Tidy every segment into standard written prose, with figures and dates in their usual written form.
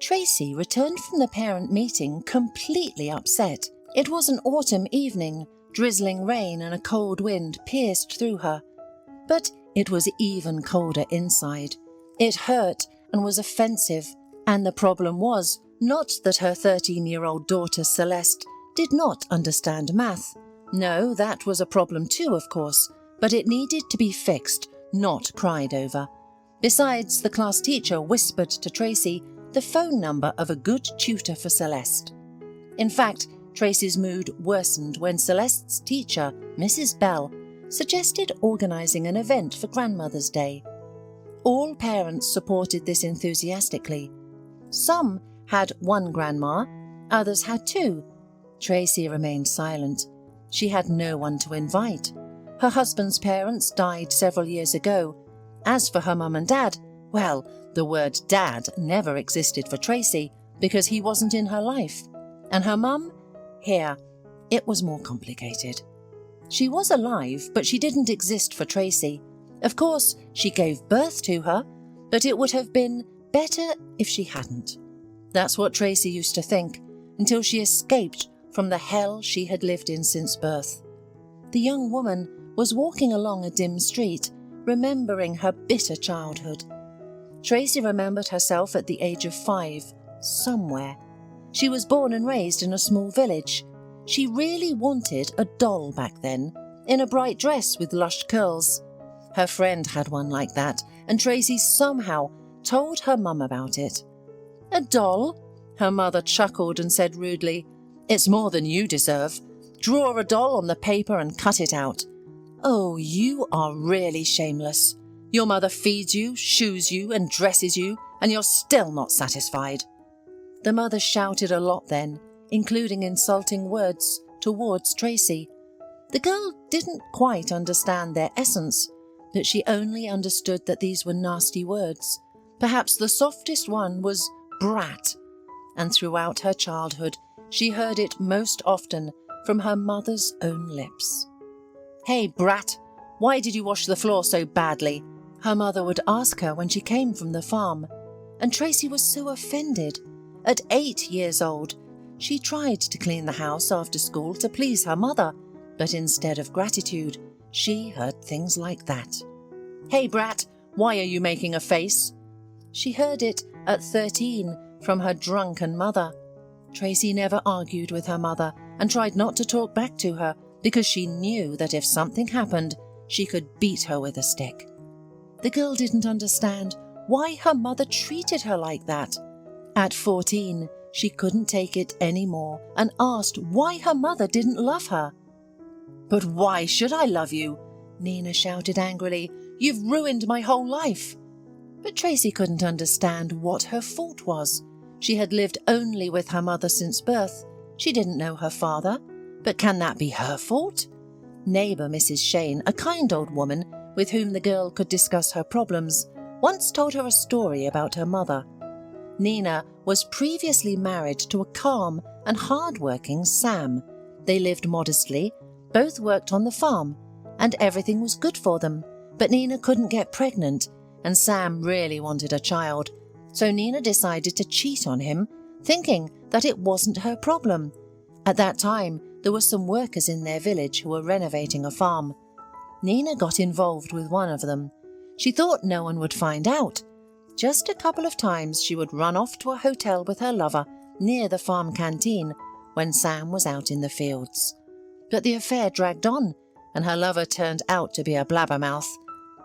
Tracy returned from the parent meeting completely upset. It was an autumn evening. Drizzling rain and a cold wind pierced through her. But it was even colder inside. It hurt and was offensive, and the problem was not that her 13-year-old daughter Celeste did not understand math. No, that was a problem too, of course, but it needed to be fixed, not cried over. Besides, the class teacher whispered to Tracy the phone number of a good tutor for Celeste. In fact, Tracy's mood worsened when Celeste's teacher, Mrs. Bell, suggested organising an event for Grandmother's Day. All parents supported this enthusiastically. Some had one grandma, others had two. Tracy remained silent. She had no one to invite. Her husband's parents died several years ago. As for her mum and dad, well, the word dad never existed for Tracy because he wasn't in her life. And her mum? Here, it was more complicated. She was alive, but she didn't exist for Tracy. Of course, she gave birth to her, but it would have been better if she hadn't. That's what Tracy used to think, until she escaped from the hell she had lived in since birth. The young woman was walking along a dim street, remembering her bitter childhood. Tracy remembered herself at the age of 5, somewhere. She was born and raised in a small village. She really wanted a doll back then, in a bright dress with lush curls. Her friend had one like that, and Tracy somehow told her mum about it. "A doll?" Her mother chuckled and said rudely, "It's more than you deserve. Draw a doll on the paper and cut it out." "Oh, you are really shameless. Your mother feeds you, shoes you, and dresses you, and you're still not satisfied." The mother shouted a lot then, including insulting words towards Tracy. The girl didn't quite understand their essence, but she only understood that these were nasty words. Perhaps the softest one was brat, and throughout her childhood she heard it most often from her mother's own lips. "Hey, brat, why did you wash the floor so badly?" her mother would ask her when she came from the farm, and Tracy was so offended. At 8 years old, she tried to clean the house after school to please her mother, but instead of gratitude, she heard things like that. "Hey, brat, why are you making a face?" She heard it at 13 from her drunken mother. Tracy never argued with her mother and tried not to talk back to her because she knew that if something happened, she could beat her with a stick. The girl didn't understand why her mother treated her like that. At 14, she couldn't take it anymore and asked why her mother didn't love her. "But why should I love you?" Nina shouted angrily. "You've ruined my whole life." But Tracy couldn't understand what her fault was. She had lived only with her mother since birth. She didn't know her father. But can that be her fault? Neighbour Mrs. Shane, a kind old woman with whom the girl could discuss her problems, once told her a story about her mother. Nina was previously married to a calm and hard-working Sam. They lived modestly, both worked on the farm, and everything was good for them. But Nina couldn't get pregnant, and Sam really wanted a child. So Nina decided to cheat on him, thinking that it wasn't her problem. At that time, there were some workers in their village who were renovating a farm. Nina got involved with one of them. She thought no one would find out. Just a couple of times she would run off to a hotel with her lover near the farm canteen when Sam was out in the fields. But the affair dragged on, and her lover turned out to be a blabbermouth.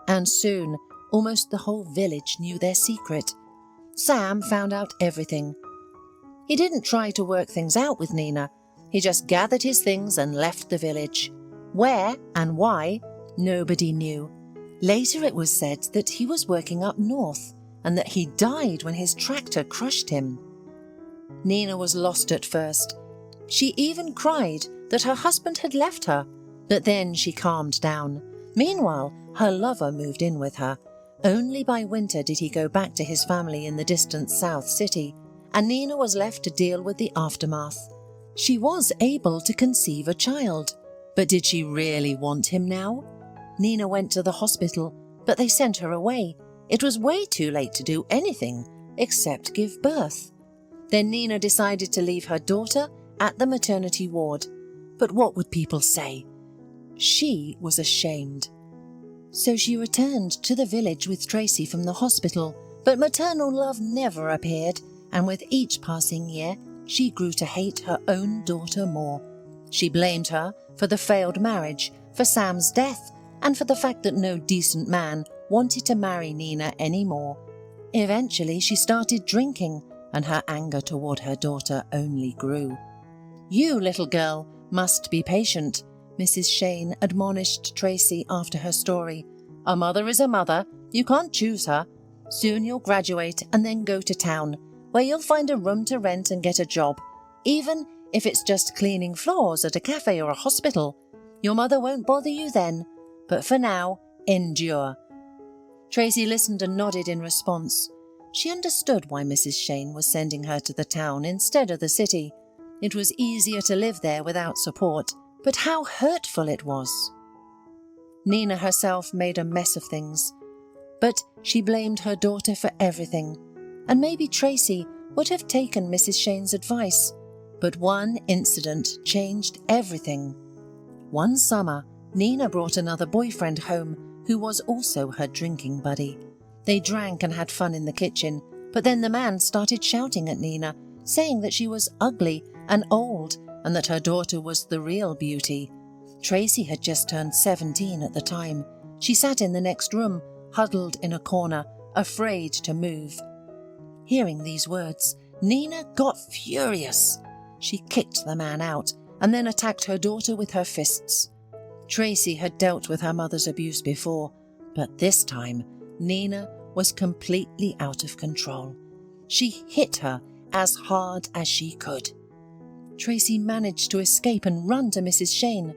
And soon, almost the whole village knew their secret. Sam found out everything. He didn't try to work things out with Nina. He just gathered his things and left the village. Where and why, nobody knew. Later it was said that he was working up north and that he died when his tractor crushed him. Nina was lost at first. She even cried that her husband had left her, but then she calmed down. Meanwhile, her lover moved in with her. Only by winter did he go back to his family in the distant South City, and Nina was left to deal with the aftermath. She was able to conceive a child, but did she really want him now? Nina went to the hospital, but they sent her away. It was way too late to do anything except give birth. Then Nina decided to leave her daughter at the maternity ward. But what would people say? She was ashamed. So she returned to the village with Tracy from the hospital, but maternal love never appeared, and with each passing year, she grew to hate her own daughter more. She blamed her for the failed marriage, for Sam's death, and for the fact that no decent man wanted to marry Nina anymore. Eventually, she started drinking, and her anger toward her daughter only grew. "You, little girl, must be patient," Mrs. Shane admonished Tracy after her story. "A mother is a mother. You can't choose her. Soon you'll graduate and then go to town, where you'll find a room to rent and get a job, even if it's just cleaning floors at a cafe or a hospital. Your mother won't bother you then, but for now, endure." Tracy listened and nodded in response. She understood why Mrs. Shane was sending her to the town instead of the city. It was easier to live there without support, but how hurtful it was. Nina herself made a mess of things, but she blamed her daughter for everything, and maybe Tracy would have taken Mrs. Shane's advice, but one incident changed everything. One summer, Nina brought another boyfriend home who was also her drinking buddy. They drank and had fun in the kitchen, but then the man started shouting at Nina, saying that she was ugly and old and that her daughter was the real beauty. Tracy had just turned 17 at the time. She sat in the next room, huddled in a corner, afraid to move. Hearing these words, Nina got furious. She kicked the man out and then attacked her daughter with her fists. Tracy had dealt with her mother's abuse before, but this time Nina was completely out of control. She hit her as hard as she could. Tracy managed to escape and run to Mrs. Shane.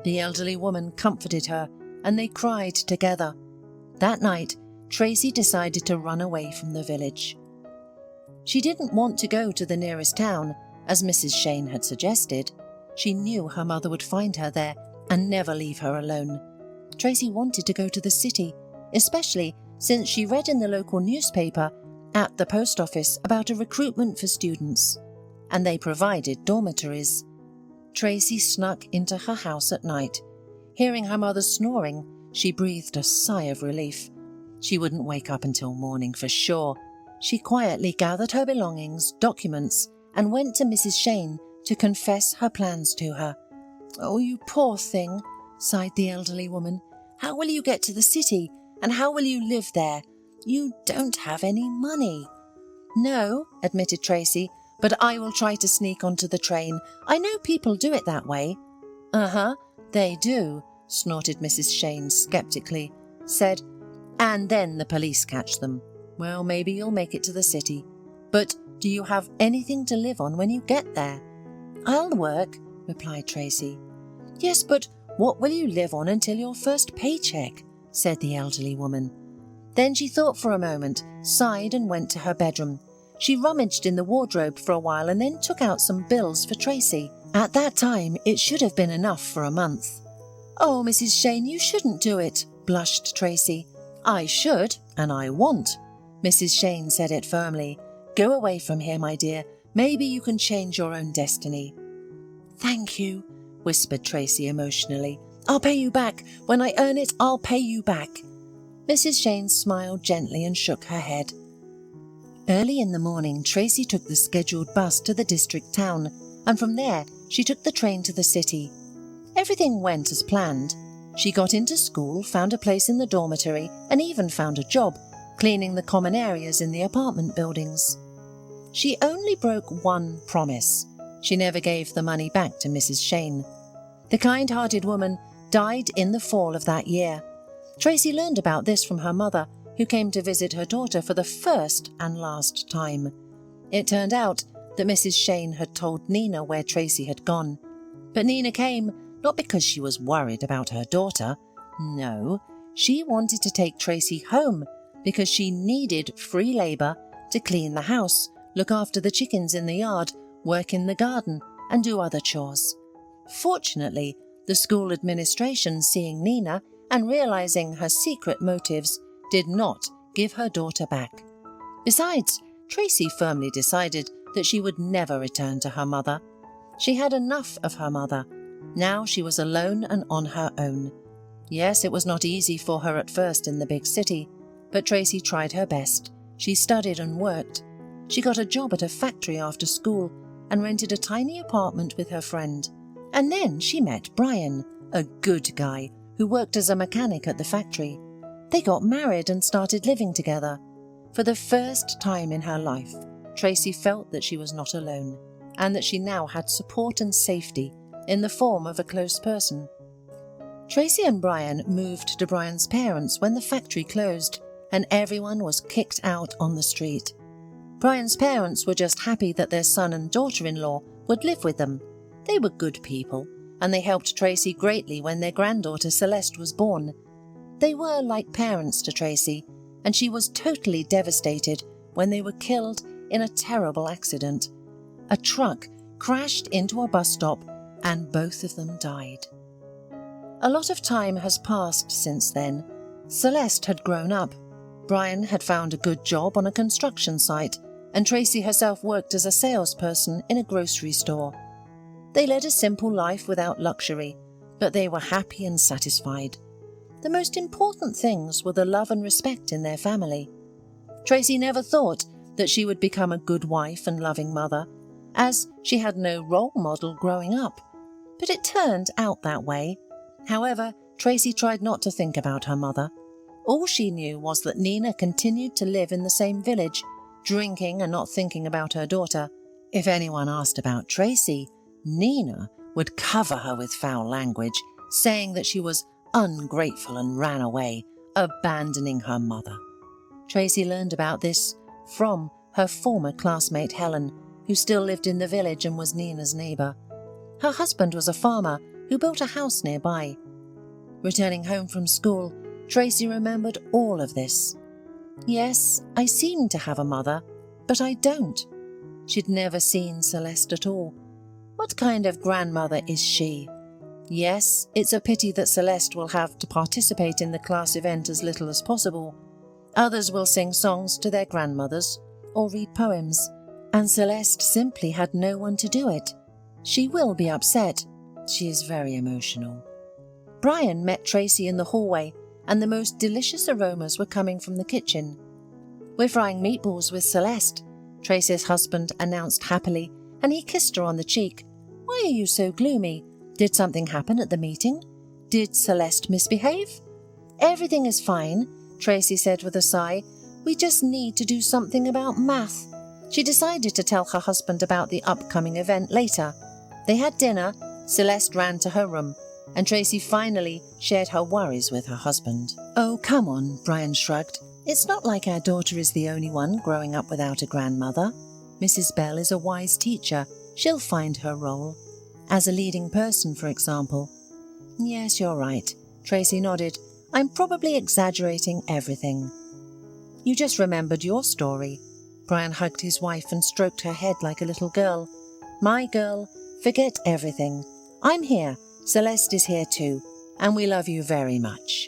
The elderly woman comforted her, and they cried together. That night, Tracy decided to run away from the village. She didn't want to go to the nearest town, as Mrs. Shane had suggested. She knew her mother would find her there and never leave her alone. Tracy wanted to go to the city, especially since she read in the local newspaper at the post office about a recruitment for students, and they provided dormitories. Tracy snuck into her house at night. Hearing her mother snoring, she breathed a sigh of relief. She wouldn't wake up until morning for sure. She quietly gathered her belongings, documents, and went to Mrs. Shane to confess her plans to her. "Oh, you poor thing," sighed the elderly woman. "How will you get to the city, and how will you live there? You don't have any money." "No," admitted Tracy, "but I will try to sneak onto the train. I know people do it that way." "Uh-huh, they do," snorted Mrs. Shane skeptically, said, "and then the police catch them. Well, maybe you'll make it to the city. But do you have anything to live on when you get there?" "I'll work," replied Tracy. "Yes, but what will you live on until your first paycheck?" said the elderly woman. Then she thought for a moment, sighed and went to her bedroom. She rummaged in the wardrobe for a while and then took out some bills for Tracy. At that time, it should have been enough for a month. "Oh, Mrs. Shane, you shouldn't do it," blushed Tracy. "I should, and I won't." Mrs. Shane said it firmly. "Go away from here, my dear. Maybe you can change your own destiny." "Thank you," whispered Tracy emotionally. "I'll pay you back. When I earn it, I'll pay you back." Mrs. Shane smiled gently and shook her head. Early in the morning, Tracy took the scheduled bus to the district town, and from there she took the train to the city. Everything went as planned. She got into school, found a place in the dormitory, and even found a job, cleaning the common areas in the apartment buildings. She only broke one promise. She never gave the money back to Mrs. Shane. The kind-hearted woman died in the fall of that year. Tracy learned about this from her mother, who came to visit her daughter for the first and last time. It turned out that Mrs. Shane had told Nina where Tracy had gone. But Nina came not because she was worried about her daughter. No, she wanted to take Tracy home because she needed free labour to clean the house, look after the chickens in the yard, work in the garden, and do other chores. Fortunately, the school administration, seeing Nina and realising her secret motives, did not give her daughter back. Besides, Tracy firmly decided that she would never return to her mother. She had enough of her mother. Now she was alone and on her own. Yes, it was not easy for her at first in the big city, but Tracy tried her best. She studied and worked. She got a job at a factory after school and rented a tiny apartment with her friend. And then she met Brian, a good guy who worked as a mechanic at the factory. They got married and started living together. For the first time in her life, Tracy felt that she was not alone, and that she now had support and safety in the form of a close person. Tracy and Brian moved to Brian's parents when the factory closed and everyone was kicked out on the street. Brian's parents were just happy that their son and daughter-in-law would live with them. They were good people, and they helped Tracy greatly when their granddaughter Celeste was born. They were like parents to Tracy, and she was totally devastated when they were killed in a terrible accident. A truck crashed into a bus stop and both of them died. A lot of time has passed since then. Celeste had grown up. Brian had found a good job on a construction site, and Tracy herself worked as a salesperson in a grocery store. They led a simple life without luxury, but they were happy and satisfied. The most important things were the love and respect in their family. Tracy never thought that she would become a good wife and loving mother, as she had no role model growing up. But it turned out that way. However, Tracy tried not to think about her mother. All she knew was that Nina continued to live in the same village, drinking and not thinking about her daughter. If anyone asked about Tracy, Nina would cover her with foul language, saying that she was ungrateful and ran away, abandoning her mother. Tracy learned about this from her former classmate Helen, who still lived in the village and was Nina's neighbour. Her husband was a farmer who built a house nearby. Returning home from school, Tracy remembered all of this. Yes, I seem to have a mother, but I don't. She'd never seen Celeste at all. What kind of grandmother is she? Yes, it's a pity that Celeste will have to participate in the class event as little as possible. Others will sing songs to their grandmothers or read poems, and Celeste simply had no one to do it. She will be upset. She is very emotional. Brian met Tracy in the hallway, and the most delicious aromas were coming from the kitchen. "We're frying meatballs with Celeste," Tracy's husband announced happily, and he kissed her on the cheek. "Why are you so gloomy? Did something happen at the meeting? Did Celeste misbehave?" "Everything is fine," Tracy said with a sigh. "We just need to do something about math." She decided to tell her husband about the upcoming event later. They had dinner, Celeste ran to her room, and Tracy finally shared her worries with her husband. "Oh, come on," Brian shrugged. "It's not like our daughter is the only one growing up without a grandmother. Mrs. Bell is a wise teacher. She'll find her role. As a leading person, for example." "Yes, you're right," Tracy nodded. "I'm probably exaggerating everything." "You just remembered your story." Brian hugged his wife and stroked her head like a little girl. "My girl, forget everything. I'm here. Celeste is here too, and we love you very much."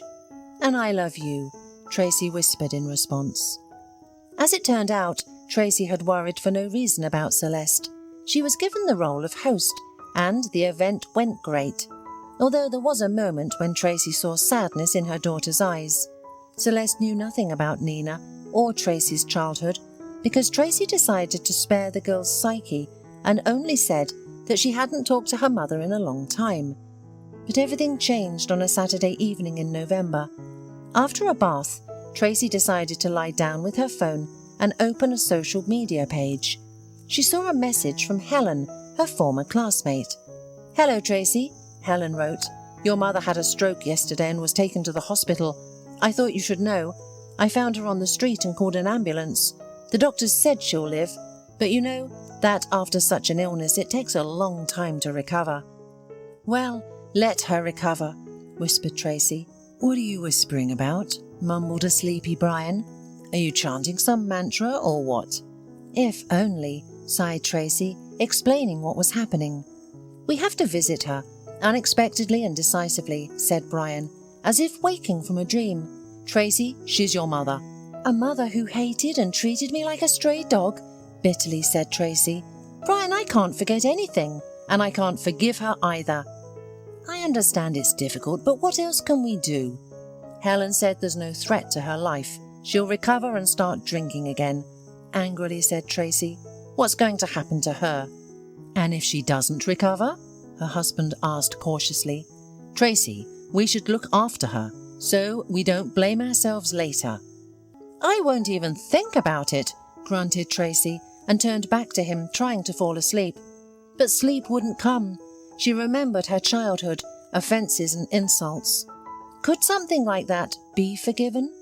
"And I love you," Tracy whispered in response. As it turned out, Tracy had worried for no reason about Celeste. She was given the role of host, and the event went great, although there was a moment when Tracy saw sadness in her daughter's eyes. Celeste knew nothing about Nina or Tracy's childhood, because Tracy decided to spare the girl's psyche and only said that she hadn't talked to her mother in a long time. But everything changed on a Saturday evening in November. After a bath, Tracy decided to lie down with her phone and open a social media page. She saw a message from Helen, her former classmate. "Hello, Tracy," Helen wrote. "Your mother had a stroke yesterday and was taken to the hospital. I thought you should know. I found her on the street and called an ambulance. The doctors said she'll live, but you know that after such an illness it takes a long time to recover." "Well, let her recover," whispered Tracy. "What are you whispering about?" mumbled a sleepy Brian. "Are you chanting some mantra or what?" "If only," sighed Tracy, explaining what was happening. "We have to visit her, unexpectedly and decisively," said Brian, as if waking from a dream. "Tracy, she's your mother." "A mother who hated and treated me like a stray dog?" bitterly said Tracy. Brian, I can't forget anything, and I can't forgive her either. I understand it's difficult, but what else can we do? Helen said there's no threat to her life. She'll recover and start drinking again, angrily said Tracy. What's going to happen to her? And if she doesn't recover? Her husband asked cautiously. Tracy, we should look after her, so we don't blame ourselves later. I won't even think about it, grunted Tracy, and turned back to him, trying to fall asleep. But sleep wouldn't come. She remembered her childhood, offences and insults. Could something like that be forgiven?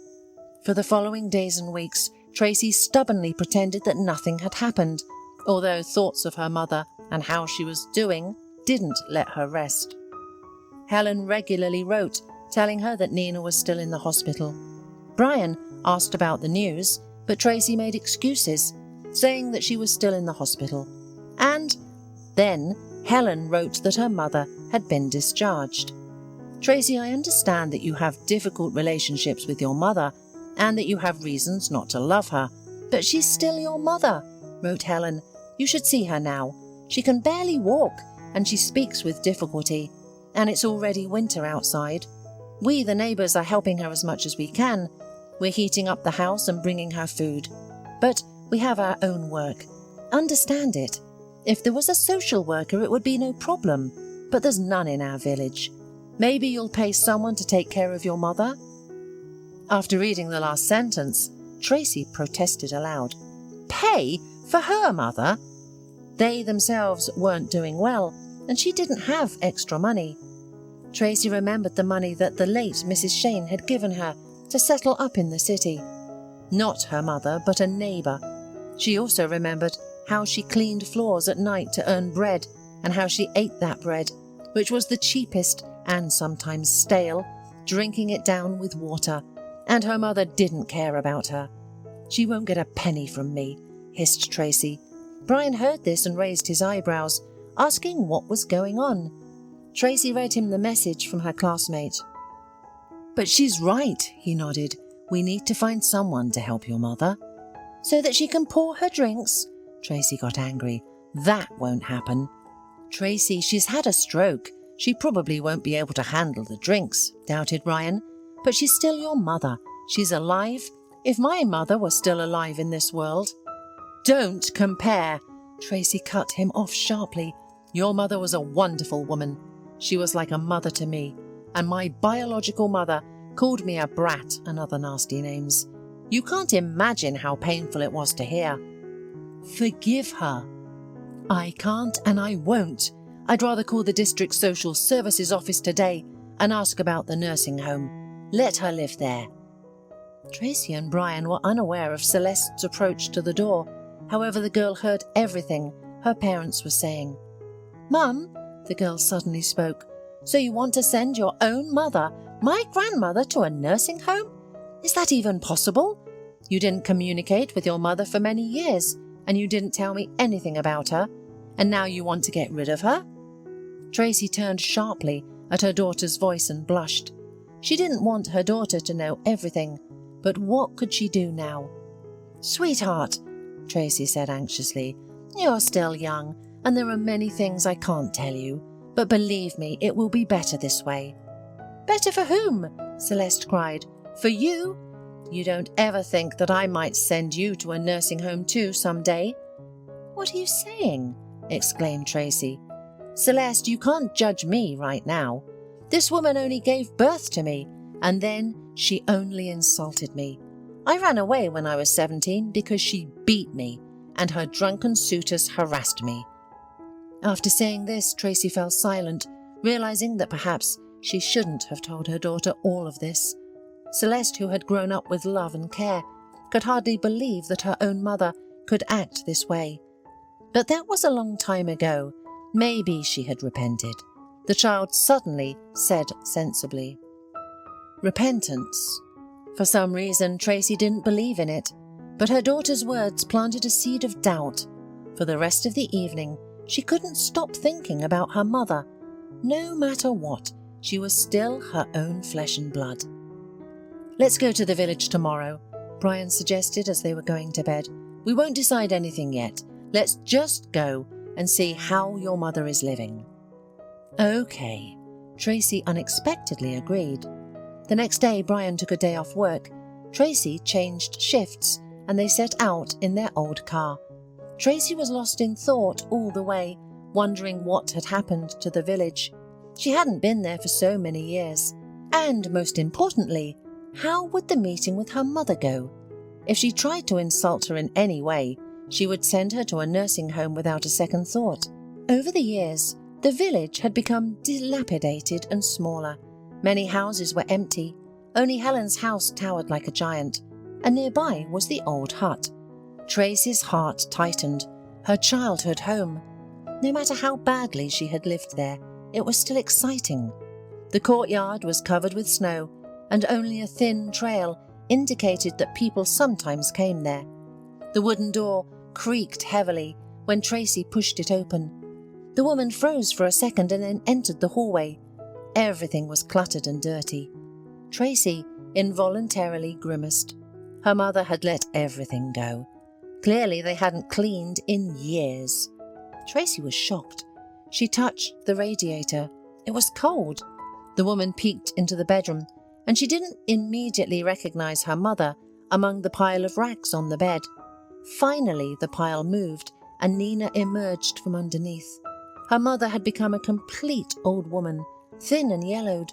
For the following days and weeks, Tracy stubbornly pretended that nothing had happened, although thoughts of her mother and how she was doing didn't let her rest. Helen regularly wrote, telling her that Nina was still in the hospital. Brian asked about the news, but Tracy made excuses, saying that she was still in the hospital. And then Helen wrote that her mother had been discharged. Tracy, I understand that you have difficult relationships with your mother and that you have reasons not to love her, but she's still your mother, wrote Helen. You should see her now. She can barely walk and she speaks with difficulty, and it's already winter outside. We, the neighbours, are helping her as much as we can. We're heating up the house and bringing her food. But we have our own work. Understand it. If there was a social worker, it would be no problem, but there's none in our village. Maybe you'll pay someone to take care of your mother? After reading the last sentence, Tracy protested aloud. Pay for her mother? They themselves weren't doing well, and she didn't have extra money. Tracy remembered the money that the late Mrs. Shane had given her to settle up in the city. Not her mother, but a neighbour. She also remembered how she cleaned floors at night to earn bread, and how she ate that bread, which was the cheapest and sometimes stale, drinking it down with water, and her mother didn't care about her. She won't get a penny from me, hissed Tracy. Brian heard this and raised his eyebrows, asking what was going on. Tracy read him the message from her classmate. But she's right, he nodded. We need to find someone to help your mother. So that she can pour her drinks? Tracy got angry. That won't happen. Tracy, she's had a stroke. She probably won't be able to handle the drinks, doubted Ryan. But she's still your mother. She's alive. If my mother were still alive in this world. Don't compare. Tracy cut him off sharply. Your mother was a wonderful woman. She was like a mother to me, and my biological mother called me a brat and other nasty names. You can't imagine how painful it was to hear. Forgive her. I can't and I won't. I'd rather call the district social services office today and ask about the nursing home. Let her live there. Tracy and Brian were unaware of Celeste's approach to the door. However, the girl heard everything her parents were saying. Mum, the girl suddenly spoke, so you want to send your own mother, my grandmother, to a nursing home? Is that even possible? You didn't communicate with your mother for many years, and you didn't tell me anything about her, and now you want to get rid of her? Tracy turned sharply at her daughter's voice and blushed. She didn't want her daughter to know everything, but what could she do now? Sweetheart, Tracy said anxiously, you're still young, and there are many things I can't tell you, but believe me, it will be better this way. Better for whom? Celeste cried. For you? You don't ever think that I might send you to a nursing home too someday? What are you saying? Exclaimed Tracy. Celeste, you can't judge me right now. This woman only gave birth to me, and then she only insulted me. I ran away when I was 17 because she beat me, and her drunken suitors harassed me. After saying this, Tracy fell silent, realizing that perhaps she shouldn't have told her daughter all of this. Celeste, who had grown up with love and care, could hardly believe that her own mother could act this way. But that was a long time ago. Maybe she had repented. The child suddenly said sensibly. Repentance. For some reason, Tracy didn't believe in it, but her daughter's words planted a seed of doubt. For the rest of the evening, she couldn't stop thinking about her mother. No matter what, she was still her own flesh and blood. Let's go to the village tomorrow, Brian suggested as they were going to bed. We won't decide anything yet. Let's just go and see how your mother is living." "Okay," Tracy unexpectedly agreed. The next day, Brian took a day off work. Tracy changed shifts, and they set out in their old car. Tracy was lost in thought all the way, wondering what had happened to the village. She hadn't been there for so many years. And most importantly, how would the meeting with her mother go? If she tried to insult her in any way, she would send her to a nursing home without a second thought. Over the years, the village had become dilapidated and smaller. Many houses were empty. Only Helen's house towered like a giant, and nearby was the old hut. Tracy's heart tightened. Her childhood home. No matter how badly she had lived there, it was still exciting. The courtyard was covered with snow, and only a thin trail indicated that people sometimes came there. The wooden door creaked heavily when Tracy pushed it open. The woman froze for a second and then entered the hallway. Everything was cluttered and dirty. Tracy involuntarily grimaced. Her mother had let everything go. Clearly they hadn't cleaned in years. Tracy was shocked. She touched the radiator. It was cold. The woman peeked into the bedroom, and she didn't immediately recognize her mother among the pile of rags on the bed. Finally, the pile moved, and Nina emerged from underneath. Her mother had become a complete old woman, thin and yellowed.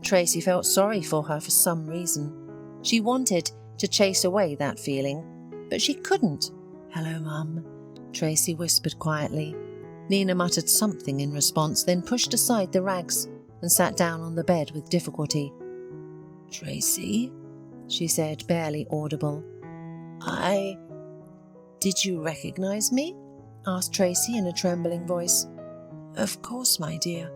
Tracy felt sorry for her for some reason. She wanted to chase away that feeling, but she couldn't. "Hello, Mum," Tracy whispered quietly. Nina muttered something in response, then pushed aside the rags and sat down on the bed with difficulty. "Tracy," she said, barely audible. "Did you recognize me?" asked Tracy in a trembling voice. "Of course, my dear,"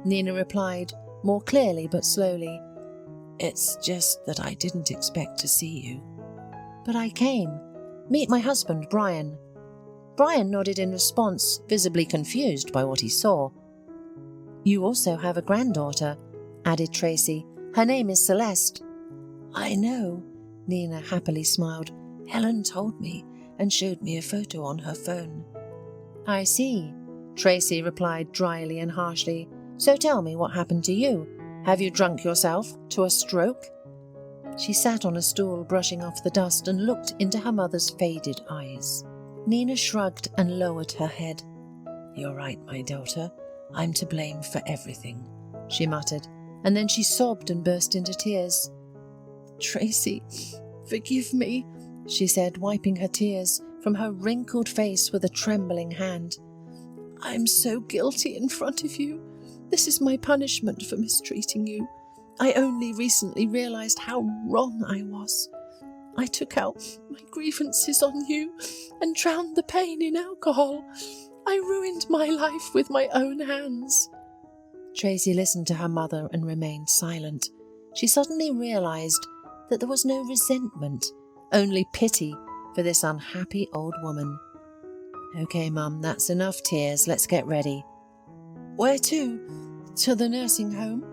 Nina replied, more clearly but slowly. "It's just that I didn't expect to see you." "But I came. Meet my husband, Brian." Brian nodded in response, visibly confused by what he saw. "You also have a granddaughter," added Tracy. "Her name is Celeste." "I know," Nina happily smiled. "Helen told me and showed me a photo on her phone." "I see," Tracy replied dryly and harshly. "So tell me what happened to you. Have you drunk yourself to a stroke?" She sat on a stool, brushing off the dust, and looked into her mother's faded eyes. Nina shrugged and lowered her head. "You're right, my daughter. I'm to blame for everything," she muttered, and then she sobbed and burst into tears. "Tracy, forgive me," she said, wiping her tears from her wrinkled face with a trembling hand. "I'm so guilty in front of you. This is my punishment for mistreating you. I only recently realized how wrong I was. I took out my grievances on you and drowned the pain in alcohol. I ruined my life with my own hands." Tracy listened to her mother and remained silent. She suddenly realized that there was no resentment, only pity for this unhappy old woman. "Okay, Mum, that's enough tears. Let's get ready." "Where to?" "To the nursing home.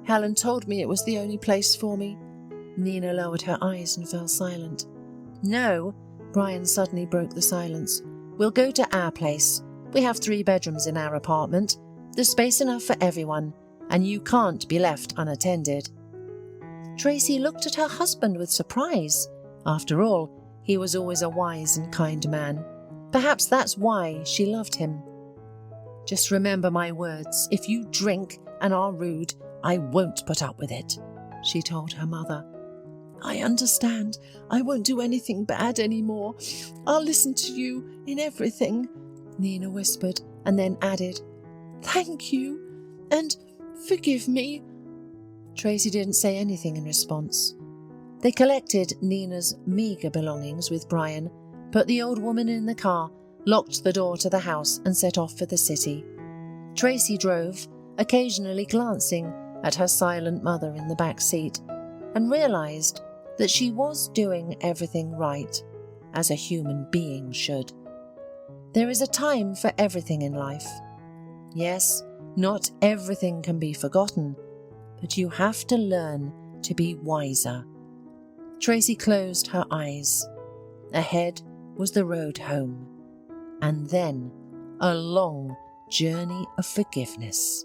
Helen told me it was the only place for me." Nina lowered her eyes and fell silent. "No," Brian suddenly broke the silence. "We'll go to our place. We have 3 bedrooms in our apartment. There's space enough for everyone, and you can't be left unattended." Tracy looked at her husband with surprise. After all, he was always a wise and kind man. Perhaps that's why she loved him. "Just remember my words. If you drink and are rude, I won't put up with it," she told her mother. "I understand. I won't do anything bad anymore. I'll listen to you in everything," Nina whispered, and then added, "Thank you, and forgive me." Tracy didn't say anything in response. They collected Nina's meagre belongings with Brian, put the old woman in the car, locked the door to the house, and set off for the city. Tracy drove, occasionally glancing at her silent mother in the back seat, and realized that she was doing everything right, as a human being should. There is a time for everything in life. Yes, not everything can be forgotten, but you have to learn to be wiser. Tracy closed her eyes. Ahead was the road home, and then a long journey of forgiveness.